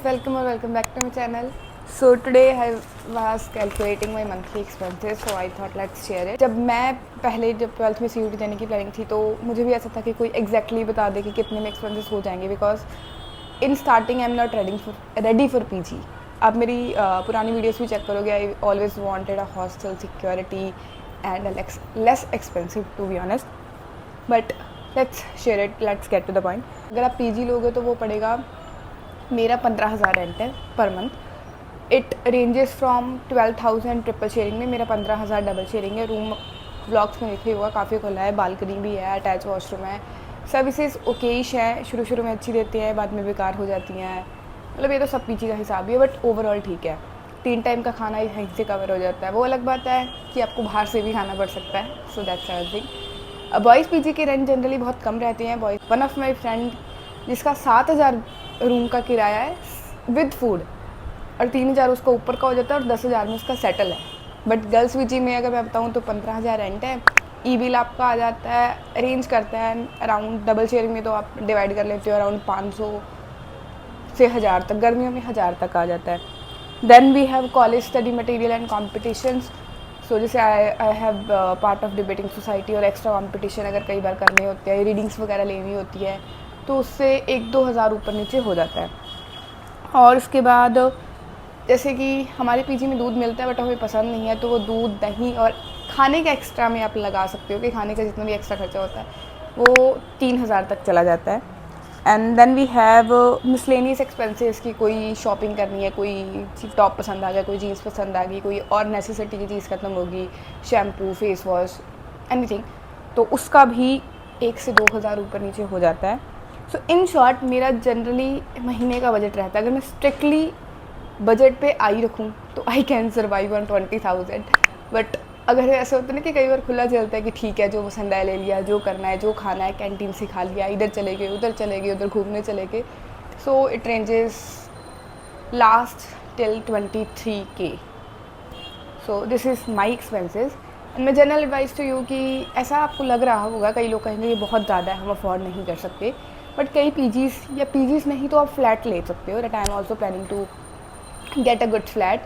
guys, welcome back to my channel. So today I was calculating my monthly expenses, so I thought let's share it. जब 12th में CUT देने की planning थी तो मुझे भी ऐसा था कि कोई exactly बता दे कि कितने में expenses हो जाएंगे, because in starting I'm not ready for PG. आप मेरी पुरानी वीडियोस भी चेक करोगे, I always wanted a hostel security and less expensive to be honest, but let's share it, let's get to the point. अगर आप PG लोगे तो वो पड़ेगा, मेरा 15,000 रेंट है per month. It ranges from 12,000 triple sharing में, मेरा 15,000 डबल शेयरिंग है. रूम ब्लॉक्स में लिखे हुआ काफ़ी खुला है, बालकनी भी है, अटैच वॉशरूम है, सर्विसेज ओकेश हैं. शुरू में अच्छी देती हैं, बाद में बेकार हो जाती हैं. मतलब ये तो सब पीजी का हिसाब ही है, बट ओवरऑल ठीक है. 3 टाइम का खाना यहीं से कवर हो जाता है. वो अलग बात है कि आपको बाहर से भी खाना पड़ सकता है, so that's other thing. Boys PG के रेंट जनरली बहुत कम रहते हैं. Boys, one of my friend जिसका 7,000 रूम का किराया है विद फूड, और 3,000 उसका ऊपर का हो जाता है और 10,000 में उसका सेटल है. बट गर्ल्स पीजी में अगर मैं बताऊँ तो 15,000 रेंट है. ई बिल आपका आ जाता है, अरेंज करता है अराउंड, डबल शेयरिंग में तो आप डिवाइड कर लेते हो, अराउंड 500 से 1,000 तक, गर्मियों में 1,000 तक आ जाता है. Then we have college study material and competitions. So जैसे I have part of debating society, और एक्स्ट्रा कॉम्पिटिशन अगर कई बार करने होते हैं, रीडिंग्स वगैरह लेनी होती है, तो उससे 1-2 हज़ार ऊपर नीचे हो जाता है. और उसके बाद जैसे कि हमारे पीजी में दूध मिलता है बट हमें पसंद नहीं है, तो वो दूध, दही और खाने का एक्स्ट्रा में आप लगा सकते हो कि खाने का जितना भी एक्स्ट्रा खर्चा होता है वो 3,000 तक चला जाता है. And then we have miscellaneous expenses की, कोई शॉपिंग करनी है, कोई टॉप पसंद आ गया, कोई जीन्स पसंद आ गई, कोई और नेसेसिटी की चीज़ खत्म होगी, शैम्पू, फेस वॉश, एनीथिंग, तो उसका भी 1 से 2 हज़ार ऊपर नीचे हो जाता है. सो इन शॉर्ट मेरा जनरली महीने का बजट रहता है. अगर मैं स्ट्रिक्टली बजट पे आई रखूँ तो I can survive on 20,000. But अगर ऐसा होता है ना कि कई बार खुला चलता है कि ठीक है, जो पसंद आया ले लिया, जो करना है, जो खाना है कैंटीन से खा लिया, इधर चले गए, उधर घूमने चले गए. So it ranges last till 23K. So this is my expenses. And my general advice to you कि ऐसा आपको लग रहा होगा, कई लोग कहेंगे ये बहुत ज़्यादा है, हम अफोर्ड नहीं कर सकते, बट कई पीजीज़ या पीजीज़ नहीं तो आप फ्लैट ले सकते हो. That I am also planning to get a good flat.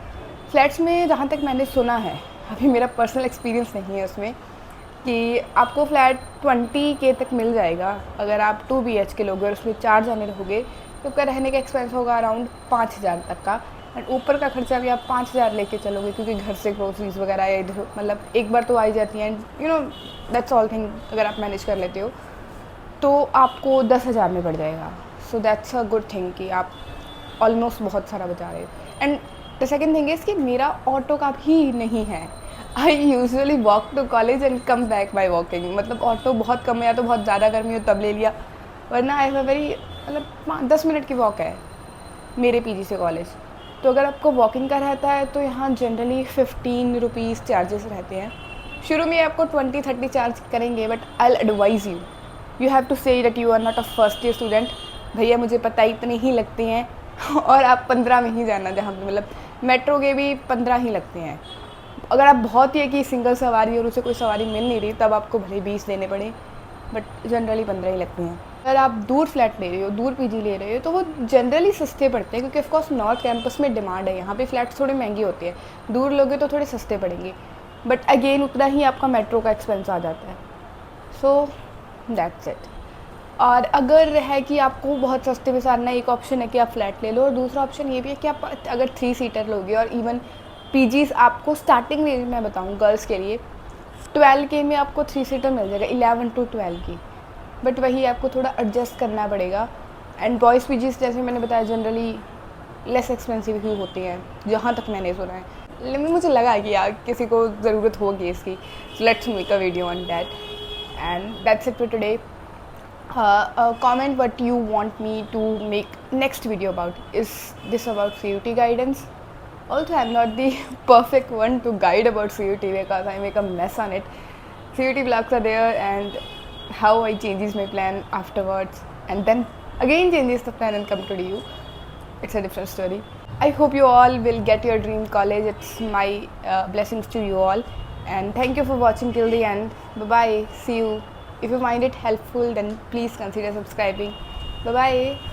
Flats में जहाँ तक मैंने सुना है, अभी मेरा पर्सनल एक्सपीरियंस नहीं है उसमें, कि आपको फ्लैट 20K तक मिल जाएगा अगर आप 2 BHK लोगे और उसमें 4 जने रहोगे, तो आपका रहने का एक्सपेंस होगा अराउंड 5,000 तक का. एंड ऊपर का खर्चा भी आप 5,000 लेके चलोगे, क्योंकि घर से ग्रोसरीज वगैरह या इधर मतलब एक बार तो आ ही जाती हैं. You know that's all thing. अगर आप मैनेज कर लेते हो तो आपको 10,000 में पड़ जाएगा. So that's a good thing कि आप ऑलमोस्ट बहुत सारा बचा रहे हो. And the second thing is कि मेरा ऑटो का भी नहीं है. I usually walk to college and come back by walking. मतलब ऑटो बहुत कम है, या तो बहुत ज़्यादा गर्मी हो तब ले लिया, वरना आई हैव अ वेरी, मतलब 10 मिनट की वॉक है मेरे पीजी से कॉलेज. तो अगर आपको वॉकिंग का रहता है तो यहाँ जनरली 15 रुपीज़ चार्जेस रहते हैं. शुरू में आपको 20-30 चार्ज करेंगे, but I advise you have to say that you are not a first year student. भैया मुझे पता ही इतने ही लगते हैं और आप 15 में ही जाना, जहाँ पे मतलब मेट्रो के भी 15 ही लगते हैं. अगर आप बहुत ही है कि सिंगल सवारी और उसे कोई सवारी मिल नहीं रही, तब आपको भले 20 देने पड़े, बट जनरली 15 ही लगते हैं. अगर आप दूर फ्लैट ले रहे हो, दूर पीजी ले रहे हो, तो वो जनरली सस्ते पड़ते हैं, क्योंकि ऑफकोर्स नॉर्थ कैंपस में डिमांड है. यहाँ पे फ्लैट्स थोड़े महंगे होते हैं, दूर लोगे तो थोड़े सस्ते पड़ेंगे, बट अगेन उतना ही आपका मेट्रो का एक्सपेंस आ जाता है. So that's it. और अगर है कि आपको बहुत सस्ते में सारना, एक ऑप्शन है कि आप फ्लैट ले लो, और दूसरा ऑप्शन ये भी है कि आप अगर 3 सीटर लोगे, और इवन पीजीज़ आपको स्टार्टिंग रेंज में बताऊँ गर्ल्स के लिए 12K में आपको 3 सीटर मिल जाएगा, 11 to 12 की. बट वही आपको थोड़ा एडजस्ट करना पड़ेगा. एंड बॉयज़ पीजीज़ जैसे मैंने बताया जनरली लेस एक्सपेंसिव ही होती हैं, जहाँ तक मैंने सुना है. लेकिन मुझे लगा कि यार किसी को ज़रूरत होगी इसकी, so let's make a video on that. And that's it for today. Comment what you want me to make next video about. Is this about CUT guidance? Also, I'm not the perfect one to guide about CUT because I make a mess on it. CUT vlogs are there, and how I changes my plan afterwards, and then again changes the plan and come to you. It's a different story. I hope you all will get your dream college. It's my blessings to you all, and thank you for watching till the end. Bye bye. See you. If you find it helpful, then please consider subscribing. Bye bye.